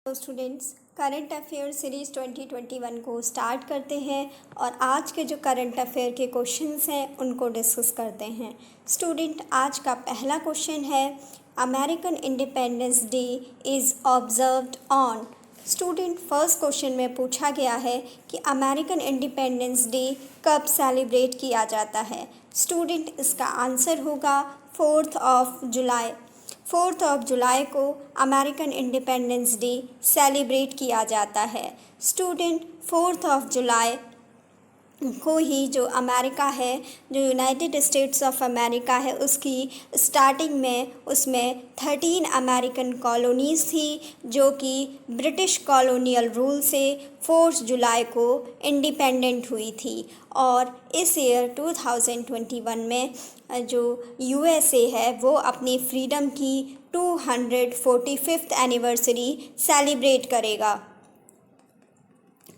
तो students, current affair series 2021 को start करते हैं और आज के जो करंट अफेयर के क्वेश्चंस हैं उनको डिस्कस करते हैं। स्टूडेंट, आज का पहला क्वेश्चन है, American independence day is observed on. Student, first question में पूछा गया है कि अमेरिकन इंडिपेंडेंस डे कब सेलिब्रेट किया जाता है। स्टूडेंट, इसका आंसर होगा 4 जुलाई। 4 जुलाई को अमेरिकन इंडिपेंडेंस डे सेलिब्रेट किया जाता है। स्टूडेंट, 4 जुलाई को ही जो अमेरिका है, जो यूनाइटेड स्टेट्स ऑफ अमेरिका है, उसकी स्टार्टिंग में उसमें 13 अमेरिकन कॉलोनीज़ थी जो कि ब्रिटिश कॉलोनियल रूल से 4 जुलाई को इंडिपेंडेंट हुई थी। और इस ईयर 2021 में जो यूएसए है वो अपनी फ्रीडम की 245th एनिवर्सरी सेलिब्रेट करेगा।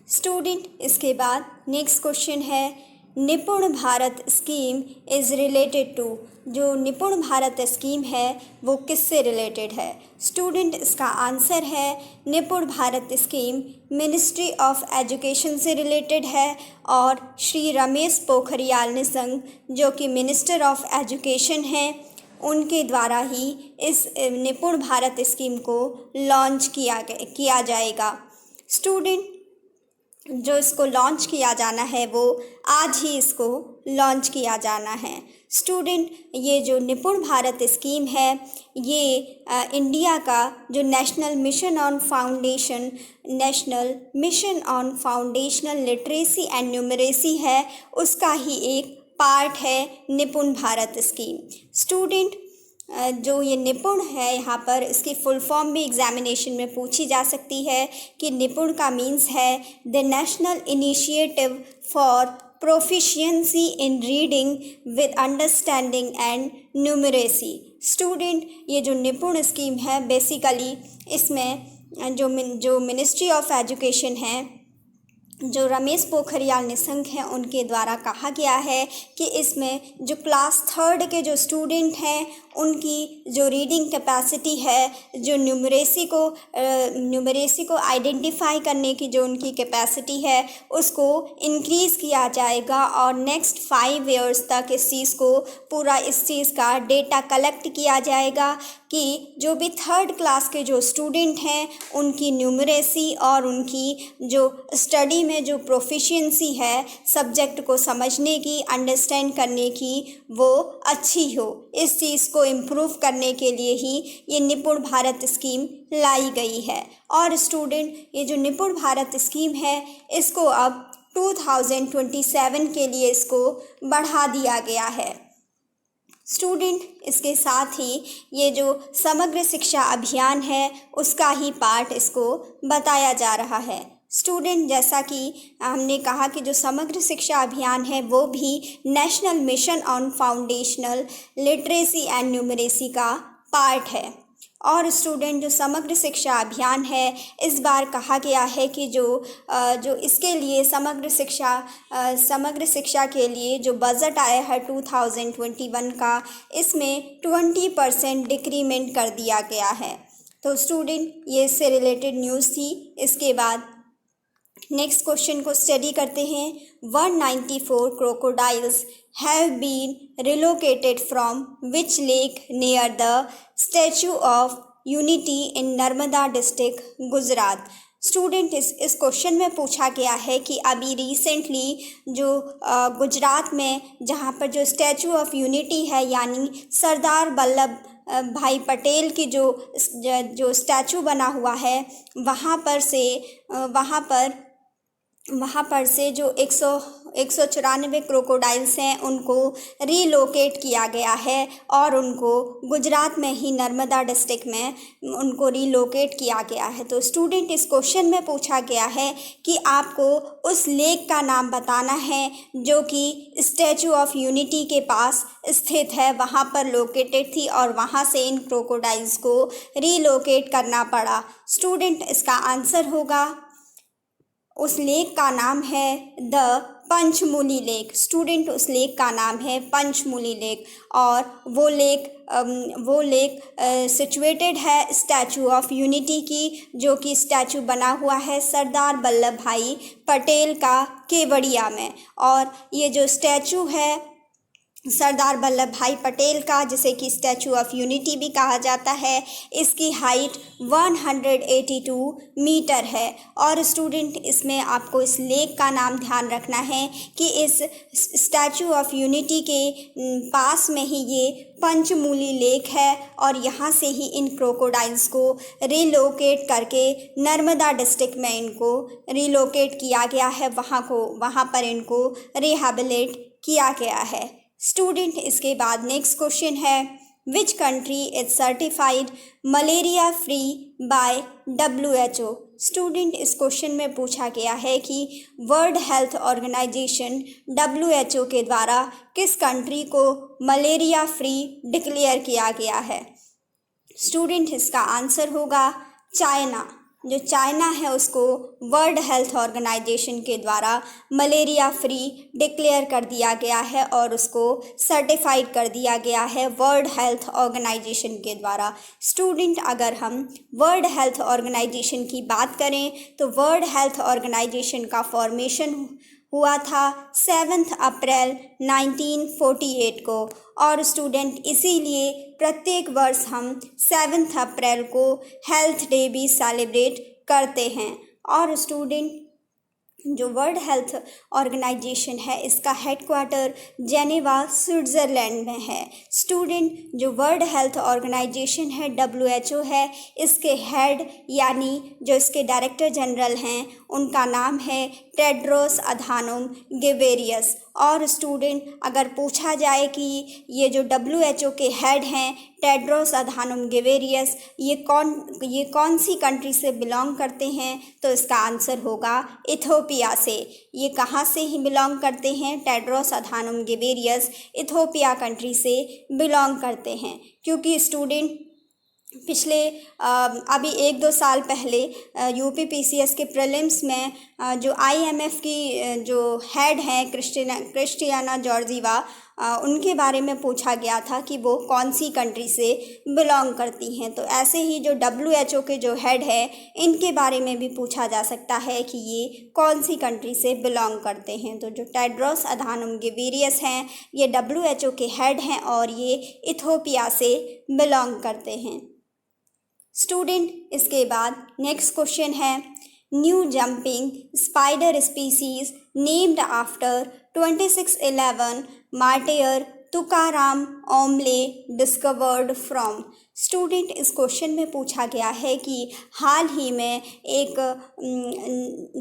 स्टूडेंट, इसके बाद नेक्स्ट क्वेश्चन है, Nipun Bharat scheme is related to. जो निपुण भारत स्कीम है वो किससे रिलेटेड है। स्टूडेंट, इसका आंसर है Nipun Bharat scheme ministry of education से रिलेटेड है और श्री रमेश पोखरियाल निशंक जो कि मिनिस्टर ऑफ एजुकेशन हैं उनके द्वारा ही इस निपुण भारत स्कीम को लॉन्च किया जाएगा। स्टूडेंट, जो इसको लॉन्च किया जाना है वो आज ही इसको लॉन्च किया जाना है। स्टूडेंट, ये जो निपुण भारत स्कीम है ये इंडिया का जो national mission on foundational literacy and numeracy है उसका ही एक पार्ट है निपुण भारत स्कीम। स्टूडेंट, जो ये निपुण है यहाँ पर इसकी फुल फॉर्म भी एग्जामिनेशन में पूछी जा सकती है कि निपुण का मीन्स है the national initiative for proficiency in reading with understanding and numeracy. Student, ये जो निपुण स्कीम है बेसिकली इसमें जो मिनिस्ट्री ऑफ एजुकेशन है, जो रमेश पोखरियाल निशंक हैं उनके द्वारा कहा गया है कि इसमें जो क्लास 3rd के जो स्टूडेंट हैं उनकी जो रीडिंग कैपेसिटी है, जो न्यूमरेसी को आइडेंटिफाई करने की जो उनकी कैपेसिटी है उसको इंक्रीज़ किया जाएगा और नेक्स्ट 5 इयर्स तक इस चीज़ का डेटा कलेक्ट किया जाएगा कि जो भी 3rd क्लास के जो स्टूडेंट हैं उनकी न्यूमरेसी और उनकी जो स्टडी में जो प्रोफिशिएंसी है सब्जेक्ट को समझने की, अंडरस्टैंड करने की, वो अच्छी हो। इस चीज़ को इम्प्रूव करने के लिए ही ये निपुण भारत स्कीम लाई गई है। और स्टूडेंट, ये जो निपुण भारत स्कीम है इसको अब 2027 के लिए इसको बढ़ा दिया गया है। स्टूडेंट, इसके साथ ही ये जो समग्र शिक्षा अभियान है उसका ही पार्ट इसको बताया जा रहा है। स्टूडेंट, जैसा कि हमने कहा कि जो समग्र शिक्षा अभियान है वो भी national mission on foundational literacy and numeracy का पार्ट है। और स्टूडेंट, जो समग्र शिक्षा अभियान है इस बार कहा गया है कि जो इसके लिए समग्र शिक्षा के लिए जो बजट आया है 2021 का, इसमें 20% डिक्रीमेंट कर दिया गया है। तो स्टूडेंट, ये इससे रिलेटेड न्यूज़ थी। इसके बाद नेक्स्ट क्वेश्चन को स्टडी करते हैं। 194 crocodiles have been relocated from which lake near the statue of unity in Narmada district Gujarat. Student, इस क्वेश्चन में पूछा गया है कि अभी रिसेंटली जो गुजरात में जहाँ पर जो स्टैचू ऑफ यूनिटी है यानी सरदार वल्लभ भाई पटेल की जो स्टैचू बना हुआ है वहाँ पर से जो 194 क्रोकोडाइल्स हैं उनको रीलोकेट किया गया है और उनको गुजरात में ही नर्मदा डिस्ट्रिक्ट में उनको रीलोकेट किया गया है। तो स्टूडेंट, इस क्वेश्चन में पूछा गया है कि आपको उस लेक का नाम बताना है जो कि स्टैचू ऑफ यूनिटी के पास स्थित है, वहाँ पर लोकेटेड थी और वहाँ से इन क्रोकोडाइल्स को रीलोकेट करना पड़ा। स्टूडेंट, इसका आंसर होगा, उस लेक का नाम है द पंचमूली लेक। स्टूडेंट उस लेक का नाम है पंचमूली लेक, और वो लेक सिचुएटेड है स्टैचू ऑफ यूनिटी की, जो कि स्टैचू बना हुआ है सरदार वल्लभ भाई पटेल का केवड़िया में। और ये जो स्टैचू है सरदार वल्लभ भाई पटेल का, जिसे कि स्टैचू ऑफ यूनिटी भी कहा जाता है, इसकी हाइट 182 मीटर है। और स्टूडेंट इसमें आपको इस लेक का नाम ध्यान रखना है कि इस स्टैचू ऑफ यूनिटी के पास में ही ये पंचमूली लेक है, और यहाँ से ही इन क्रोकोडाइल्स को रिलोकेट करके नर्मदा डिस्ट्रिक्ट में इनको रिलोकेट किया गया है, वहाँ पर इनको रिहेबिलिट किया गया है। स्टूडेंट इसके बाद नेक्स्ट क्वेश्चन है, which country is certified malaria free by WHO। Student इस क्वेश्चन में पूछा गया है कि वर्ल्ड हेल्थ ऑर्गेनाइजेशन WHO के द्वारा किस कंट्री को मलेरिया फ्री डिक्लेयर किया गया है। स्टूडेंट इसका आंसर होगा चाइना। जो चाइना है उसको वर्ल्ड हेल्थ ऑर्गेनाइजेशन के द्वारा मलेरिया फ्री डिक्लेयर कर दिया गया है, और उसको सर्टिफाइड कर दिया गया है वर्ल्ड हेल्थ ऑर्गेनाइजेशन के द्वारा। स्टूडेंट अगर हम वर्ल्ड हेल्थ ऑर्गेनाइजेशन की बात करें तो वर्ल्ड हेल्थ ऑर्गेनाइजेशन का फॉर्मेशन हुआ था 7 अप्रैल 1948 को, और स्टूडेंट इसीलिए प्रत्येक वर्ष हम 7 अप्रैल को हेल्थ डे भी सेलिब्रेट करते हैं। और स्टूडेंट जो वर्ल्ड हेल्थ ऑर्गेनाइजेशन है इसका हेडक्वार्टर जेनेवा स्विट्ज़रलैंड में है। स्टूडेंट जो वर्ल्ड हेल्थ ऑर्गेनाइजेशन है WHO है, इसके हेड यानी जो इसके डायरेक्टर जनरल हैं उनका नाम है टेड्रोस अधानोम घेब्रेयेसस। और स्टूडेंट अगर पूछा जाए कि ये जो WHO के हेड हैं टेड्रोस अधानोम घेब्रेयेसस ये कौन सी कंट्री से बिलोंग करते हैं, तो इसका आंसर होगा इथोपिया से। ये कहाँ से ही बिलोंग करते हैं, Tedros Adhanom Ghebreyesus Ethiopia country से बिलोंग करते हैं। क्योंकि स्टूडेंट पिछले अभी 1-2 साल पहले UPPCS के प्रीलिम्स में जो IMF की जो हेड हैं क्रिस्टियाना जॉर्जिवा, उनके बारे में पूछा गया था कि वो कौन सी कंट्री से बिलोंग करती हैं। तो ऐसे ही जो WHO के जो हेड है इनके बारे में भी पूछा जा सकता है कि ये कौन सी कंट्री से बिलोंग करते हैं। तो जो टेड्रोस अधानोम घेब्रेयेसस हैं ये WHO के हेड हैं और ये इथोपिया से बिलोंग करते हैं। स्टूडेंट इसके बाद नेक्स्ट क्वेश्चन है, new jumping spider species named after 2611 martyr Tukaram Omble discovered from. Student इस क्वेश्चन में पूछा गया है कि हाल ही में एक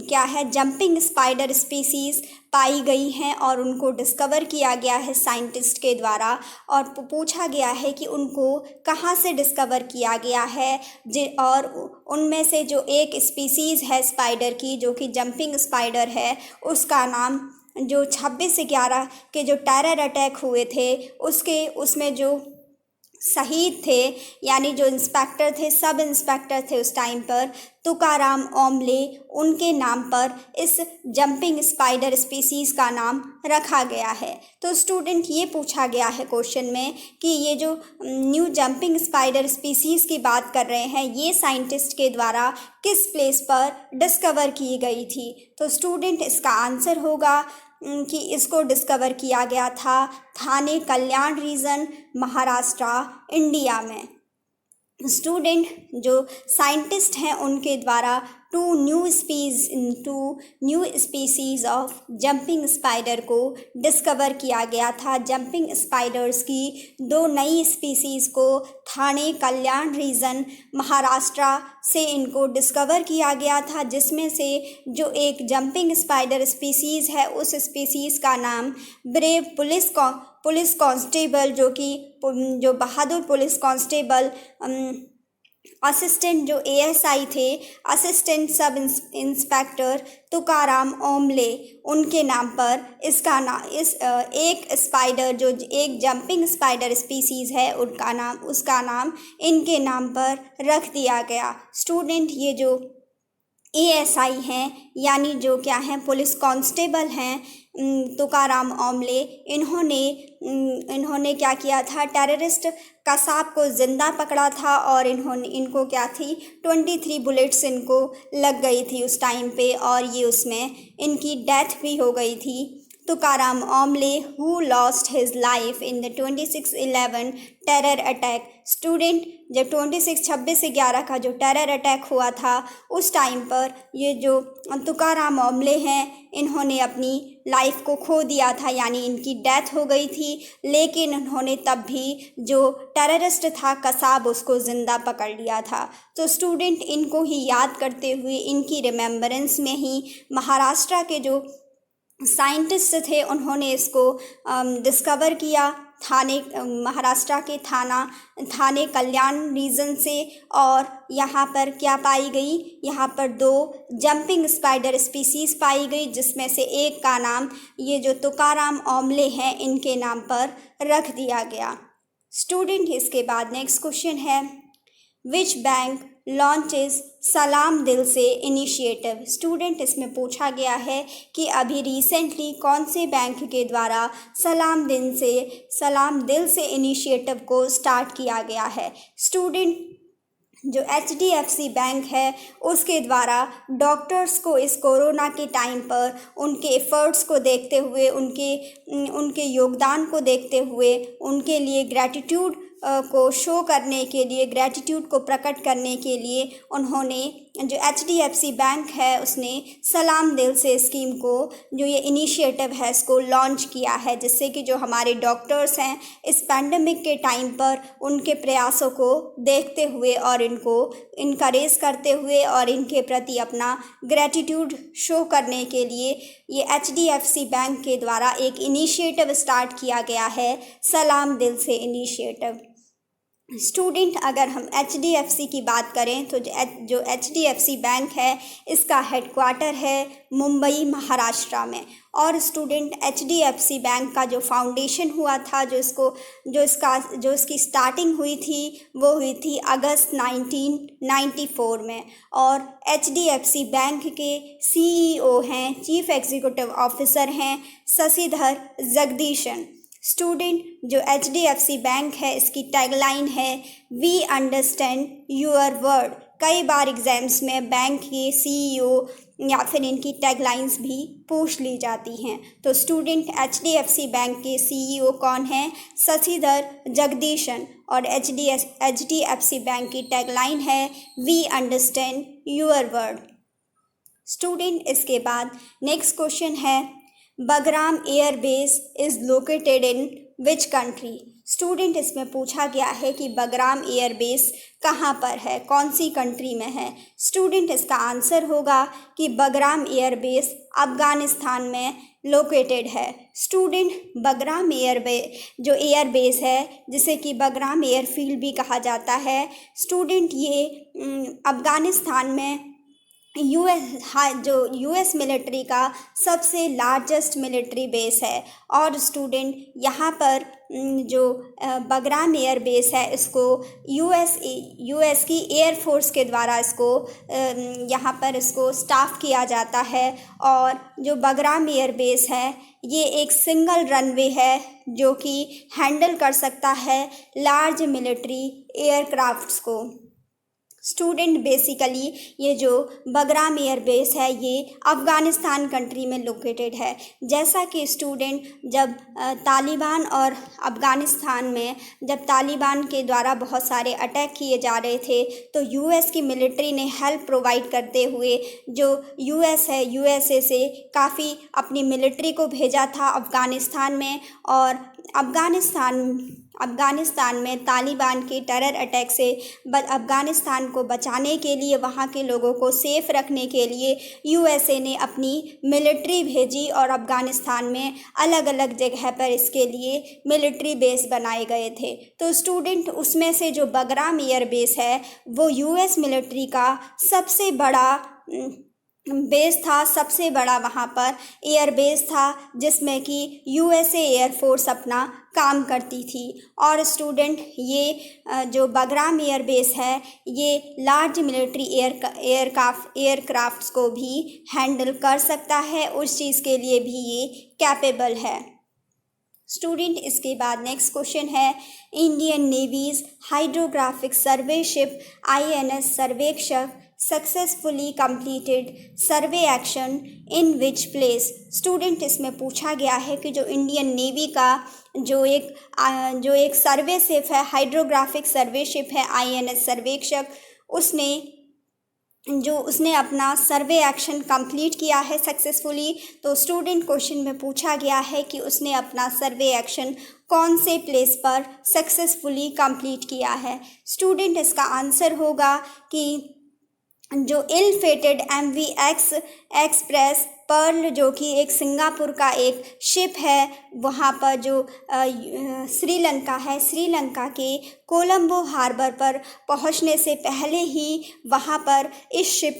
क्या है जंपिंग स्पाइडर स्पीसीज़ पाई गई हैं और उनको डिस्कवर किया गया है साइंटिस्ट के द्वारा, और पूछा गया है कि उनको कहाँ से डिस्कवर किया गया है। और उनमें से जो एक स्पीसीज़ है स्पाइडर की जो कि जंपिंग स्पाइडर है, उसका नाम जो 26/11 के जो टेरर अटैक हुए थे उसमें जो शहीद थे यानी जो इंस्पेक्टर थे, सब इंस्पेक्टर थे उस टाइम पर, तुकाराम ओम्बले, उनके नाम पर इस जंपिंग स्पाइडर स्पीसीज़ का नाम रखा गया है। तो स्टूडेंट ये पूछा गया है क्वेश्चन में कि ये जो न्यू जंपिंग स्पाइडर स्पीसीज़ की बात कर रहे हैं ये साइंटिस्ट के द्वारा किस प्लेस पर डिस्कवर की गई थी। तो स्टूडेंट इसका आंसर होगा कि इसको डिस्कवर किया गया था थाने कल्याण रीजन, महाराष्ट्र, इंडिया में। स्टूडेंट जो साइंटिस्ट हैं उनके द्वारा two new species of jumping spider को डिस्कवर किया गया था। जंपिंग स्पाइडर्स की 2 नई स्पीसीज़ को थाने कल्याण रीजन, महाराष्ट्र से इनको डिस्कवर किया गया था, जिसमें से जो एक जंपिंग स्पाइडर स्पीसीज़ है उस स्पीसीज़ का नाम ब्रेव पुलिस कांस्टेबल जो बहादुर पुलिस कांस्टेबल असिस्टेंट जो ASI थे, assistant sub inspector Tukaram Omble, उनके नाम पर एक स्पाइडर जो एक जंपिंग स्पाइडर स्पीसीज़ है उसका नाम इनके नाम पर रख दिया गया। स्टूडेंट ये जो एएसआई हैं, यानी जो क्या हैं पुलिस कांस्टेबल हैं, तुकाराम ओमले, इन्होंने क्या किया था, टेररिस्ट कसाब को ज़िंदा पकड़ा था और इनको क्या थी 23 बुलेट्स इनको लग गई थी उस टाइम पे, और ये उसमें इनकी डेथ भी हो गई थी। Tukaram Omble who lost his life in the 26/11 terror attack. Student, जब 26/11 का जो टेरर अटैक हुआ था उस टाइम पर ये जो तुकाराम ओमले हैं इन्होंने अपनी लाइफ को खो दिया था, यानी इनकी डेथ हो गई थी, लेकिन उन्होंने तब भी जो टेररिस्ट था कसाब उसको ज़िंदा पकड़ लिया था। तो स्टूडेंट, इनको ही याद करते हुए, इनकी रिमेम्बरेंस में ही महाराष्ट्र के जो साइंटिस्ट थे उन्होंने इसको डिस्कवर किया महाराष्ट्र के थाने कल्याण रीजन से। और यहाँ पर क्या पाई गई, यहाँ पर 2 जंपिंग स्पाइडर स्पीसीज़ पाई गई, जिसमें से एक का नाम ये जो तुकाराम ओमले हैं इनके नाम पर रख दिया गया। स्टूडेंट, इसके बाद नेक्स्ट क्वेश्चन है, विच बैंक लॉन्चेस सलाम दिल से इनिशिएटिव। स्टूडेंट, इसमें पूछा गया है कि अभी रिसेंटली कौन से बैंक के द्वारा सलाम दिल से इनिशिएटिव को स्टार्ट किया गया है। स्टूडेंट, जो HDFC बैंक है उसके द्वारा डॉक्टर्स को इस कोरोना के टाइम पर उनके एफ़र्ट्स को देखते हुए, उनके योगदान को देखते हुए, उनके लिए ग्रैटिट्यूड को शो करने के लिए, ग्रैटिट्यूड को प्रकट करने के लिए उन्होंने, जो HDFC बैंक है उसने सलाम दिल से स्कीम को, जो ये इनिशिएटिव है इसको लॉन्च किया है, जिससे कि जो हमारे डॉक्टर्स हैं इस पैंडमिक के टाइम पर उनके प्रयासों को देखते हुए और इनको इनकरेज करते हुए और इनके प्रति अपना ग्रैटिट्यूड शो करने के लिए ये HDFC बैंक के द्वारा एक इनिशिएटिव स्टार्ट किया गया है, सलाम दिल से इनिशिएटिव। स्टूडेंट, अगर हम HDFC की बात करें तो जो HDFC बैंक है इसका हेडक्वार्टर है मुंबई महाराष्ट्र में। और स्टूडेंट, HDFC बैंक का जो फाउंडेशन हुआ था, जो इसकी स्टार्टिंग हुई थी वो हुई थी अगस्त 1994 में। और HDFC बैंक के CEO हैं, चीफ एग्जीक्यूटिव ऑफिसर हैं शशिधर जगदीशन। स्टूडेंट, जो HDFC बैंक है इसकी टैगलाइन है वी अंडरस्टैंड योर वर्ड। कई बार एग्जाम्स में बैंक के CEO या फिर इनकी टैगलाइंस भी पूछ ली जाती हैं। तो स्टूडेंट, HDFC बैंक के CEO कौन हैं? शशिधर जगदीशन। और HDFC बैंक की टैगलाइन है we understand your world. Student, इसके बाद नेक्स्ट क्वेश्चन है, Bagram airbase is located in which country. Student, इसमें पूछा गया है कि बगराम एयरबेस कहाँ पर है, कौन सी कंट्री में है। स्टूडेंट, इसका आंसर होगा कि बगराम एयरबेस अफ़गानिस्तान में लोकेटेड है। स्टूडेंट, बगराम जो एयरबेस है जिसे कि बगराम एयरफील्ड भी कहा जाता है, स्टूडेंट ये अफ़गानिस्तान में US मिलिट्री का सबसे लार्जेस्ट मिलिट्री बेस है। और स्टूडेंट, यहाँ पर जो बगराम एयर बेस है इसको US की एयरफोर्स के द्वारा यहाँ पर इसको स्टाफ किया जाता है। और जो बगराम एयर बेस है ये एक सिंगल रनवे है जो कि हैंडल कर सकता है लार्ज मिलिट्री एयरक्राफ्ट्स को। स्टूडेंट, बेसिकली ये जो बगराम एयर बेस है ये अफ़गानिस्तान कंट्री में लोकेटेड है। जैसा कि स्टूडेंट, जब तालिबान और अफ़गानिस्तान में जब तालिबान के द्वारा बहुत सारे अटैक किए जा रहे थे तो US की मिलिट्री ने हेल्प प्रोवाइड करते हुए जो US है USA से काफ़ी अपनी मिलिट्री को भेजा था अफ़गानिस्तान में। और अफ़गानिस्तान में तालिबान के टेरर अटैक से अफ़गानिस्तान को बचाने के लिए, वहाँ के लोगों को सेफ रखने के लिए USA ने अपनी मिलिट्री भेजी और अफ़गानिस्तान में अलग अलग जगह पर इसके लिए मिलिट्री बेस बनाए गए थे। तो स्टूडेंट, उसमें से जो बगराम एयर बेस है वो US मिलिट्री का सबसे बड़ा बेस था, सबसे बड़ा वहाँ पर एयर बेस था जिसमें कि यूएसए एयरफोर्स अपना काम करती थी। और स्टूडेंट ये जो बगराम एयर बेस है ये लार्ज मिलिट्री एयरक्राफ्ट्स को भी हैंडल कर सकता है, उस चीज़ के लिए भी ये कैपेबल है। स्टूडेंट इसके बाद नेक्स्ट क्वेश्चन है, Indian navy's hydrographic survey ship INS Sarvekshak successfully completed survey action in which place. Student इसमें पूछा गया है कि जो इंडियन नेवी का जो एक सर्वे शिप है, हाइड्रोग्राफिक सर्वे शिप है INS सर्वेक्षक, उसने अपना सर्वे एक्शन कंप्लीट किया है सक्सेसफुली। तो स्टूडेंट क्वेश्चन में पूछा गया है कि उसने अपना सर्वे एक्शन कौन से प्लेस पर सक्सेसफुली कंप्लीट किया है। स्टूडेंट इसका आंसर होगा कि जो इल फेटेड MV एक्सप्रेस पर्ल, जो कि एक सिंगापुर का एक शिप है, वहाँ पर जो श्रीलंका है, श्रीलंका के कोलंबो हार्बर पर पहुँचने से पहले ही वहाँ पर इस शिप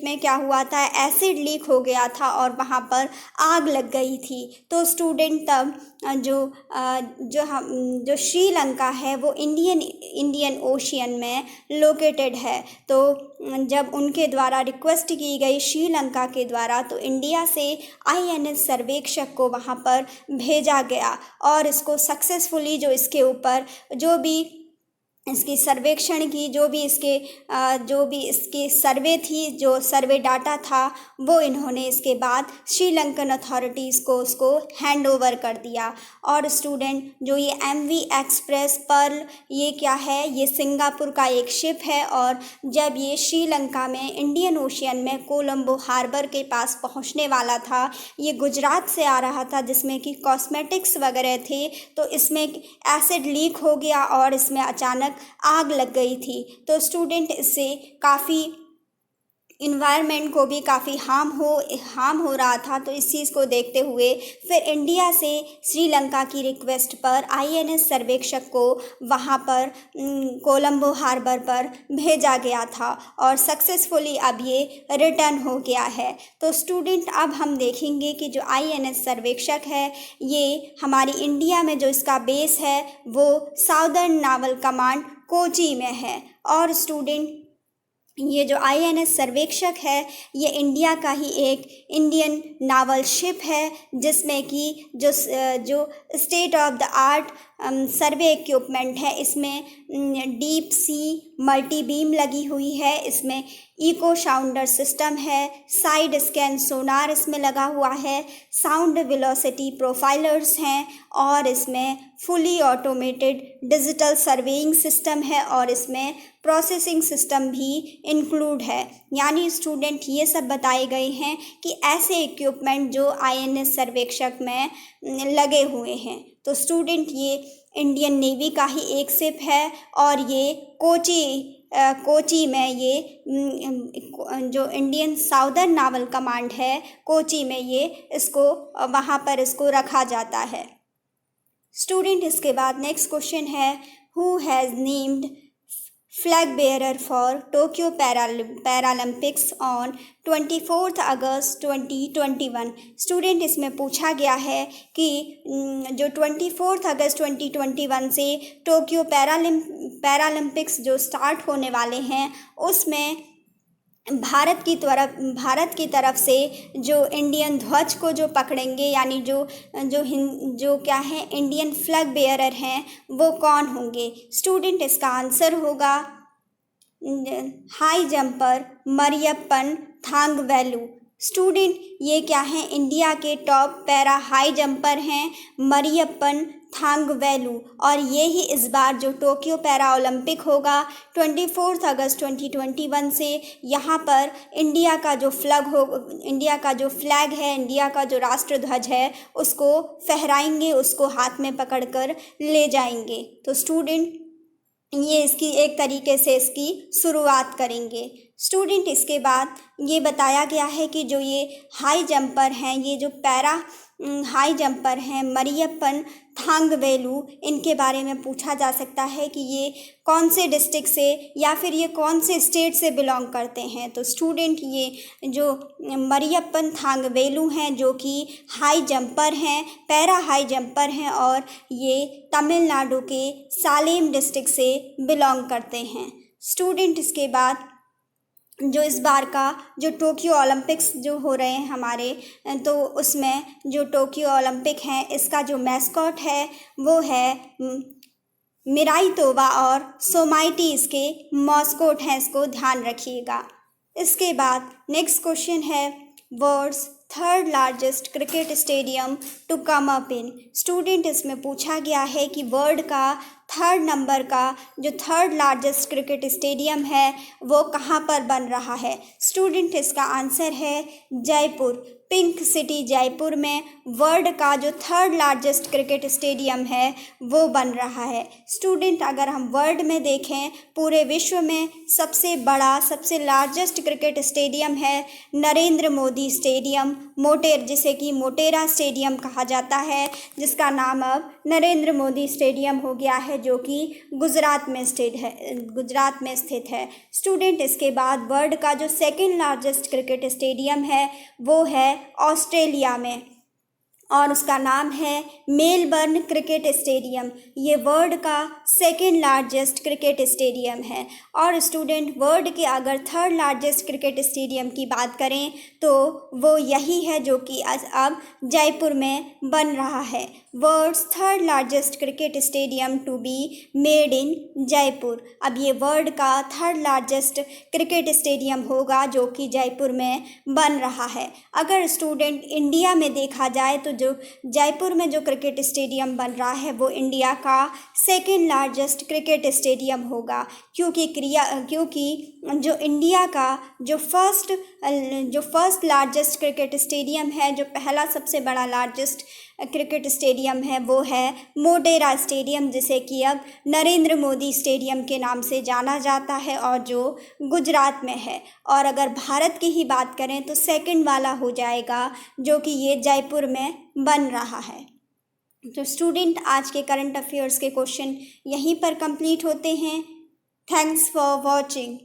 में क्या हुआ था, एसिड लीक हो गया था और वहाँ पर आग लग गई थी। तो स्टूडेंट तब जो श्रीलंका है वो इंडियन ओशियन में लोकेटेड है। तो जब उनके द्वारा रिक्वेस्ट की गई श्रीलंका के द्वारा, तो इंडिया से INS सर्वेक्षक को वहाँ पर भेजा गया और इसको सक्सेसफुली जो इसके ऊपर जो भी इसकी सर्वेक्षण की जो भी इसकी सर्वे थी, जो सर्वे डाटा था, वो इन्होंने इसके बाद श्रीलंकन अथॉरिटीज़ को उसको हैंड ओवर कर दिया। और स्टूडेंट जो ये MV एक्सप्रेस पर्ल, ये क्या है, ये सिंगापुर का एक शिप है और जब ये श्रीलंका में इंडियन ओशियन में कोलंबो हार्बर के पास पहुंचने वाला था, ये गुजरात से आ रहा था जिसमें कि कॉस्मेटिक्स वगैरह थे, तो इसमें एसिड लीक हो गया और इसमें अचानक आग लग गई थी। तो स्टूडेंट इससे काफ़ी इन्वायरमेंट को भी काफ़ी हार्म हो रहा था। तो इस चीज़ को देखते हुए फिर इंडिया से श्रीलंका की रिक्वेस्ट पर INS सर्वेक्षक को वहाँ पर कोलंबो हार्बर पर भेजा गया था और सक्सेसफुली अब ये रिटर्न हो गया है। तो स्टूडेंट अब हम देखेंगे कि जो INS सर्वेक्षक है ये हमारी इंडिया में जो इसका बेस है वो साउदर्न नावल कमांड कोची में है। और स्टूडेंट ये जो INS सर्वेक्षक है ये इंडिया का ही एक इंडियन नावल शिप है जिसमें कि जो state of the art survey equipment है, इसमें डीप सी मल्टी बीम लगी हुई है, इसमें इको साउंडर सिस्टम है, साइड स्कैन सोनार इसमें लगा हुआ है, साउंड वेलोसिटी प्रोफाइलर्स हैं और इसमें fully automated digital surveying system है और इसमें प्रोसेसिंग सिस्टम भी इंक्लूड है। यानी स्टूडेंट ये सब बताए गए हैं कि ऐसे इक्विपमेंट जो INS सर्वेक्षक में लगे हुए हैं। तो स्टूडेंट ये इंडियन नेवी का ही एक शिप है और ये कोची में ये जो इंडियन साउदर्न नावल कमांड है कोची में ये इसको वहाँ पर इसको रखा जाता है। स्टूडेंट इसके बाद नेक्स्ट क्वेश्चन है, who has named flag bearer for Tokyo Paralympics on 24 August 2021। Student इसमें पूछा गया है कि जो 24 अगस्त 2021 से टोक्यो पैरालंपिक्स जो स्टार्ट होने वाले हैं उसमें भारत की तरफ से जो इंडियन ध्वज को जो पकड़ेंगे, यानी जो क्या है इंडियन फ्लैग बेयरर हैं, वो कौन होंगे। स्टूडेंट इसका आंसर होगा हाई जंपर मरियप्पन थांगवेलु। स्टूडेंट ये क्या है, इंडिया के टॉप पैरा हाई जंपर हैं मरियप्पन थांगवेलु और ये ही इस बार जो टोक्यो पैरा ओलंपिक होगा 24 अगस्त 2021 से यहाँ पर इंडिया का जो फ्लैग है, इंडिया का जो राष्ट्र ध्वज है उसको फहराएंगे, उसको हाथ में पकड़कर ले जाएंगे। तो स्टूडेंट ये इसकी एक तरीके से इसकी शुरुआत करेंगे। स्टूडेंट इसके बाद ये बताया गया है कि जो ये हाई जंपर हैं, ये जो पैरा हाई जंपर हैं मरियप्पन थांगवेलु, इनके बारे में पूछा जा सकता है कि ये कौन से डिस्ट्रिक्ट से या फिर ये कौन से स्टेट से बिलोंग करते हैं। तो स्टूडेंट ये जो मरियप्पन थांगवेलु हैं जो कि हाई जंपर हैं, पैरा हाई जंपर हैं और ये तमिलनाडु के सालेम डिस्ट्रिक्ट से बिलोंग करते हैं। स्टूडेंट इसके बाद जो इस बार का जो टोक्यो ओलंपिक्स जो हो रहे हैं हमारे, तो उसमें जो टोक्यो ओलंपिक हैं इसका जो मैस्कॉट है वो है मिराई तोबा और सोमाइटी इसके मॉस्कोट हैं, इसको ध्यान रखिएगा। इसके बाद नेक्स्ट क्वेश्चन है world's third largest cricket stadium to come up in. Student इसमें पूछा गया है कि वर्ल्ड का थर्ड नंबर का जो थर्ड लार्जेस्ट क्रिकेट स्टेडियम है वो कहाँ पर बन रहा है। स्टूडेंट इसका आंसर है जयपुर, पिंक सिटी जयपुर में वर्ल्ड का जो थर्ड लार्जेस्ट क्रिकेट स्टेडियम है वो बन रहा है। स्टूडेंट अगर हम वर्ल्ड में देखें, पूरे विश्व में सबसे बड़ा सबसे लार्जेस्ट क्रिकेट स्टेडियम है नरेंद्र मोदी स्टेडियम मोटेर, जिसे कि मोटेरा स्टेडियम कहा जाता है, जिसका नाम अब नरेंद्र मोदी स्टेडियम हो गया है, जो कि गुजरात में स्थित है। स्टूडेंट इसके बाद वर्ल्ड का जो सेकंड लार्जेस्ट क्रिकेट स्टेडियम है वो है ऑस्ट्रेलिया में और उसका नाम है मेलबर्न क्रिकेट स्टेडियम। ये वर्ल्ड का सेकंड लार्जेस्ट क्रिकेट स्टेडियम है। और स्टूडेंट वर्ल्ड के अगर थर्ड लार्जेस्ट क्रिकेट स्टेडियम की बात करें तो वो यही है जो कि अब जयपुर में बन रहा है। World's third largest cricket stadium to be made in Jaipur. अब ये वर्ल्ड का थर्ड लार्जेस्ट क्रिकेट स्टेडियम होगा जो कि जयपुर में बन रहा है। अगर स्टूडेंट इंडिया में देखा जाए तो जो जयपुर में जो क्रिकेट स्टेडियम बन रहा है वो इंडिया का सेकंड लार्जेस्ट क्रिकेट स्टेडियम होगा, क्योंकि जो इंडिया का जो फर्स्ट लार्जेस्ट क्रिकेट स्टेडियम है, जो पहला सबसे बड़ा लार्जेस्ट क्रिकेट स्टेडियम है वो है मोटेरा स्टेडियम, जिसे कि अब नरेंद्र मोदी स्टेडियम के नाम से जाना जाता है और जो गुजरात में है। और अगर भारत की ही बात करें तो सेकंड वाला हो जाएगा जो कि ये जयपुर में बन रहा है। तो स्टूडेंट आज के करंट अफेयर्स के क्वेश्चन यहीं पर कंप्लीट होते हैं। Thanks for watching.